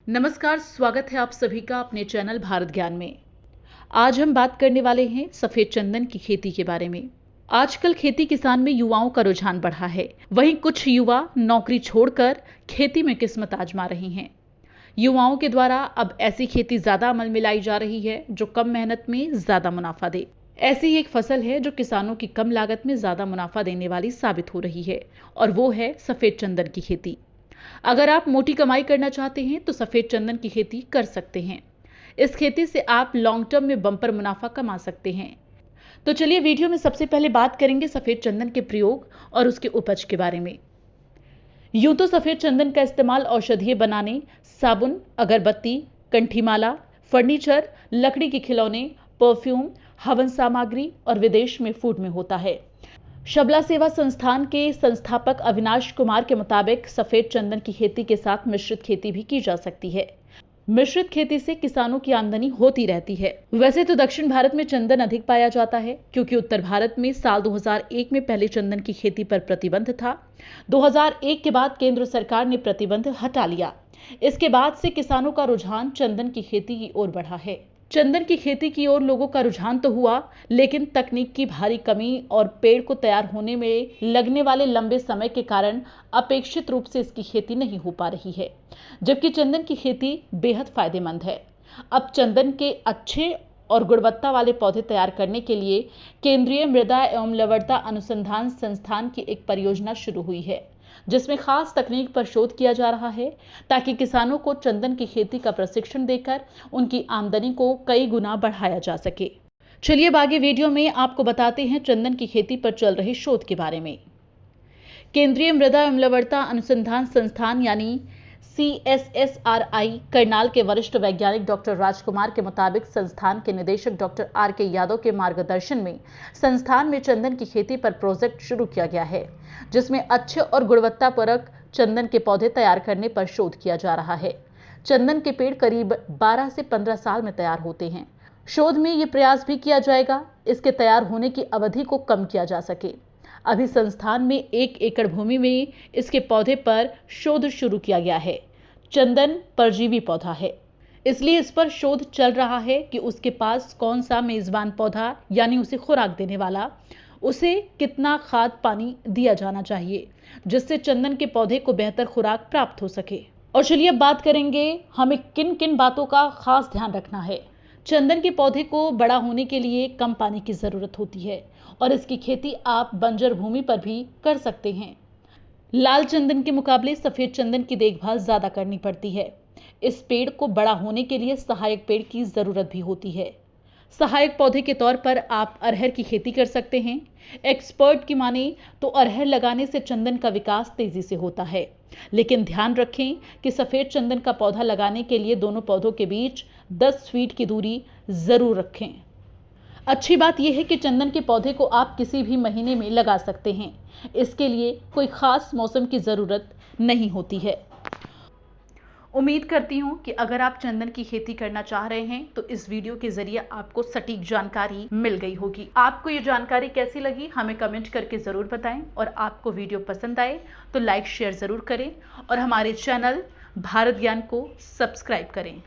नमस्कार, स्वागत है आप सभी का अपने चैनल भारत ज्ञान में। आज हम बात करने वाले हैं सफेद चंदन की खेती के बारे में। आजकल खेती किसान में युवाओं का रुझान बढ़ा है। वहीं कुछ युवा नौकरी छोड़कर खेती में किस्मत आजमा रहे हैं। युवाओं के द्वारा अब ऐसी खेती ज्यादा अमल में लाई जा रही है जो कम मेहनत में ज्यादा मुनाफा दे। ऐसी ही एक फसल है जो किसानों की कम लागत में ज्यादा मुनाफा देने वाली साबित हो रही है, और वो है सफेद चंदन की खेती। अगर आप मोटी कमाई करना चाहते हैं तो सफेद चंदन की खेती कर सकते हैं। इस खेती से आप लॉन्ग टर्म में बम्पर मुनाफा कमा सकते हैं। तो चलिए वीडियो में सबसे पहले बात करेंगे सफेद चंदन के प्रयोग और उसके उपज के बारे में। यूं तो सफेद चंदन का इस्तेमाल औषधीय बनाने, साबुन, अगरबत्ती, कंठीमाला, फर्नीचर, लकड़ी के खिलौने, परफ्यूम, हवन सामग्री और विदेश में फूड में होता है। शबला सेवा संस्थान के संस्थापक अविनाश कुमार के मुताबिक सफेद चंदन की खेती के साथ मिश्रित खेती भी की जा सकती है। मिश्रित खेती से किसानों की आमदनी होती रहती है। वैसे तो दक्षिण भारत में चंदन अधिक पाया जाता है, क्योंकि उत्तर भारत में साल 2001 में पहले चंदन की खेती पर प्रतिबंध था। 2001 के बाद केंद्र सरकार ने प्रतिबंध हटा लिया। इसके बाद से किसानों का रुझान चंदन की खेती की ओर बढ़ा है। चंदन की खेती की ओर लोगों का रुझान तो हुआ, लेकिन तकनीक की भारी कमी और पेड़ को तैयार होने में लगने वाले लंबे समय के कारण अपेक्षित रूप से इसकी खेती नहीं हो पा रही है, जबकि चंदन की खेती बेहद फायदेमंद है। अब चंदन के अच्छे और गुणवत्ता वाले पौधे तैयार करने के लिए केंद्रीय मृदा एवं लवणता अनुसंधान संस्थान की एक परियोजना शुरू हुई है, जिसमें खास तकनीक पर शोध किया जा रहा है, ताकि किसानों को चंदन की खेती का प्रशिक्षण देकर उनकी आमदनी को कई गुना बढ़ाया जा सके। चलिए अब आगे वीडियो में आपको बताते हैं चंदन की खेती पर चल रहे शोध के बारे में। केंद्रीय मृदा एवं लवणता अनुसंधान संस्थान यानी CSSRI करनाल के वरिष्ठ वैज्ञानिक डॉक्टर राजकुमार के मुताबिक संस्थान के निदेशक डॉक्टर RK यादव के मार्गदर्शन में संस्थान में चंदन की खेती पर प्रोजेक्ट शुरू किया गया है, जिसमें अच्छे और गुणवत्तापरक चंदन के पौधे तैयार करने पर शोध किया जा रहा है। चंदन के पेड़ करीब 12 से 15 साल में तैयार होते हैं। शोध में ये प्रयास भी किया जाएगा इसके तैयार होने की अवधि को कम किया जा सके। अभी संस्थान में 1 एकड़ भूमि में इसके पौधे पर शोध शुरू किया गया है। चंदन परजीवी पौधा है, इसलिए इस पर शोध चल रहा है कि उसके पास कौन सा मेजबान पौधा यानी उसे खुराक देने वाला, उसे कितना खाद पानी दिया जाना चाहिए, जिससे चंदन के पौधे को बेहतर खुराक प्राप्त हो सके। और चलिए अब बात करेंगे हमें किन किन बातों का खास ध्यान रखना है। चंदन के पौधे को बड़ा होने के लिए कम पानी की जरूरत होती है, और इसकी खेती आप बंजर भूमि पर भी कर सकते हैं। लाल चंदन के मुकाबले सफेद चंदन की देखभाल ज्यादा करनी पड़ती है। इस पेड़ को बड़ा होने के लिए सहायक पेड़ की जरूरत भी होती है। सहायक पौधे के तौर पर आप अरहर की खेती कर सकते हैं। एक्सपर्ट की माने तो अरहर लगाने से चंदन का विकास तेजी से होता है, लेकिन ध्यान रखें कि सफेद चंदन का पौधा लगाने के लिए दोनों पौधों के बीच 10 फीट की दूरी जरूर रखें। अच्छी बात यह है कि चंदन के पौधे को आप किसी भी महीने में लगा सकते हैं। इसके लिए कोई खास मौसम की जरूरत नहीं होती है। उम्मीद करती हूँ कि अगर आप चंदन की खेती करना चाह रहे हैं तो इस वीडियो के जरिए आपको सटीक जानकारी मिल गई होगी। आपको ये जानकारी कैसी लगी हमें कमेंट करके जरूर बताएं, और आपको वीडियो पसंद आए तो लाइक शेयर जरूर करें और हमारे चैनल भारत ज्ञान को सब्सक्राइब करें।